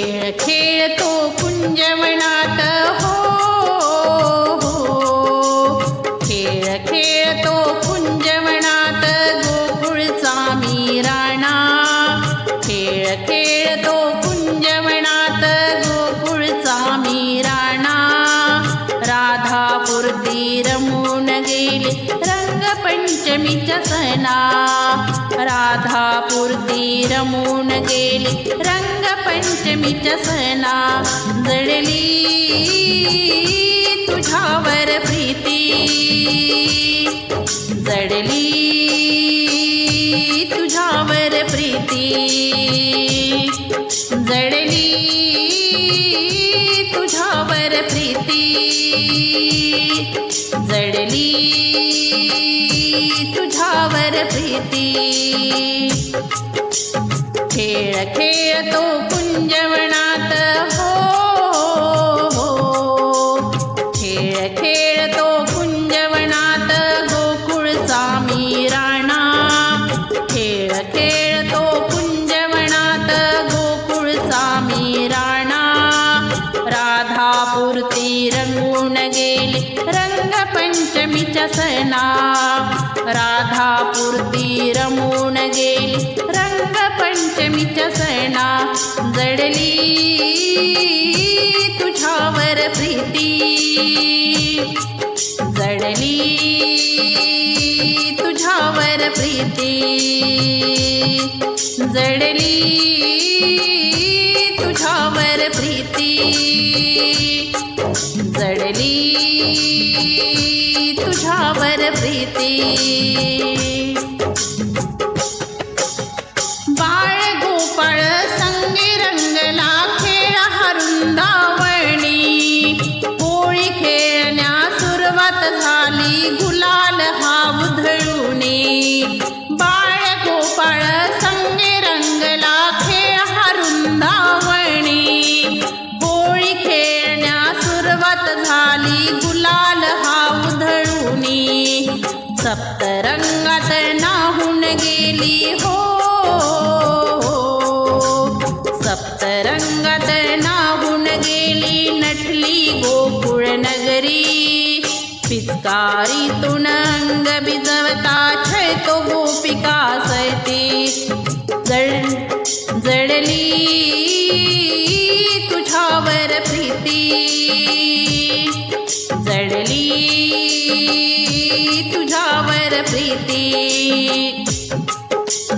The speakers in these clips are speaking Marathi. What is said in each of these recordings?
खेळ खेळतो कुंजवनात हो, खेळ खेळतो कुंजवनात गोकुळचा मीराणा. खेळ खेळतो कुंजवनात गोकुळचा मीराणा. राधापुरती रमून गेली रंगपंचमीच्या सणा. राधापुरती रमून गेली रंगपंचमीच्या सणा. जडली तुझ्यावर प्रीती, जडली तुझ्यावर प्रीती, जडली तुझ्यावर प्रीती, जडली तुझ्यावर प्रीती. खेळ खेळतो कुंजवनात हो, खेळ खेळतो कुंजवनात गोकुळचा मीराणा. खेळ खेळतो कुंजवनात गोकुळचा मीराणा. राधापुरती रंगून गेली रंगपंचमीच्या सणा. राधापुरती रमून गेली रंगपंचमीच्या सणा. जडली तुझ्यावर प्रीती, जडली तुझ्यावर प्रीती, जडली तुझ्यावर प्रीती, जडली तुझ्यावर प्रीती. बाळ गोपाळ संगे रंगला खेळ हा वृंदावनी. होळी खेळण्यास सुरुवात झाली गुलाल हा उधळूनी. बाळ गोपाळ संगे रंगला खेळ हा वृंदावनी. होळी खेळण्यास सुरुवात झाली गुलाल हा उधळूनी. सप्तरंगात नाहून गेली हो, सप्तरंगात नाहून गेली नटली गोकुळ नगरी. पिचकारीतून अंग भिजवता छळतो गोपिका सैती. जडली तुझ्यावर प्रीती, जडली तुझ्यावर प्रीती,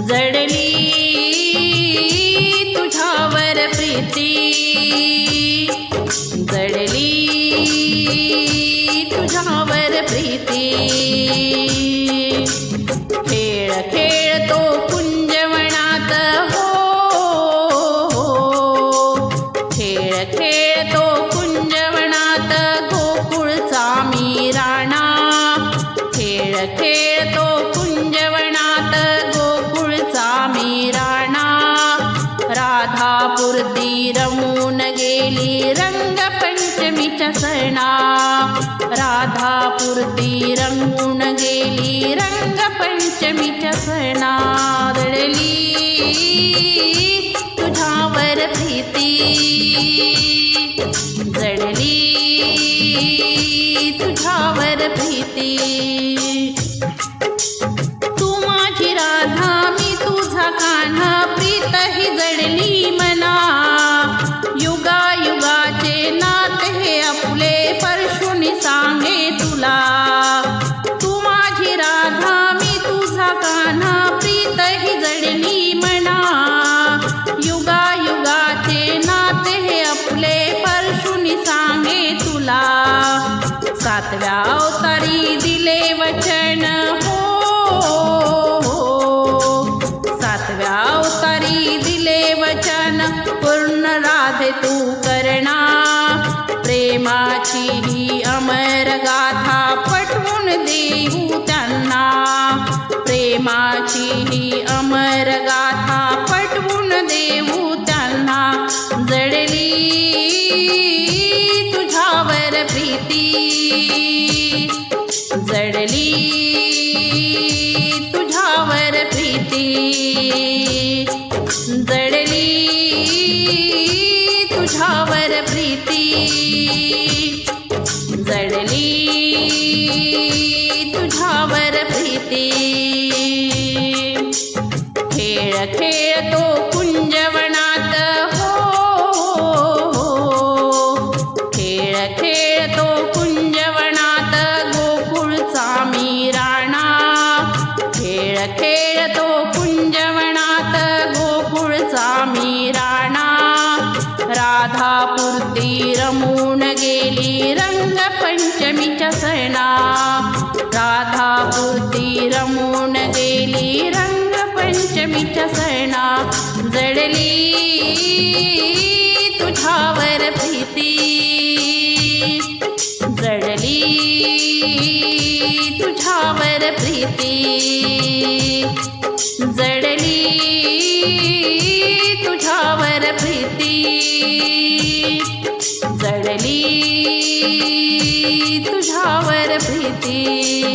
जडली तुझ्यावर प्रीती, जडली तुझ्यावर प्रीती. खेळ खेळतो कुंजवनात हो, खेळ खेळतो कुंजवनात गोकुळचा मीराणा. खेळ खेळतो कुंजवनात गोकुळचा मीराणा. राधापुरती रमून गेली रंगपंचमीच्या सणा. राधापुरती रंगून गेली रंगपंचमीच्या सणा. जडली तुझ्यावर प्रीती, जडली तुझ्यावर प्रीती. तू माझी राधा मी तुझा कान्हा प्रीत ही जडली मना. युगायुगाचे नाते हे आपले परशुनी सांगे तुला. तू माझी राधा मी तुझा कान्हा प्रीत ही जडली मना. युगायुगाचे नाते हे आपले परशुनी सांगे तुला. सातव्या अवतारी दिले वचन हो, सातव्या अवतारी दिले वचन पूर्ण राधे तू करना. प्रेमाची ही अमर गाथा पटवून देऊ त्यांना. प्रेमाची ही अमर गाथा पटवून देऊ त्यांना. जडली तुझ्यावर प्रीती, जडली तुझ्यावर प्रीती, जडली प्रीती जडली तुझ्यावर प्रीती खेळ खेळतो कुंजवनात हो खेळ खेळतो कुंजवनात गोकुळचा मी राणा खेळ खेळतो कुंजवनात गोकुळचा मी राणा राधापुरती रमून गेली रंगपंचमीच्या सणा राधापुरती रमून गेली रंगपंचमीच्या सणा जडली तुझ्यावर प्रीती जडली तुझ्यावर प्रीती जडली तुझ्यावर प्रीती जडली तुझ्यावर प्रीती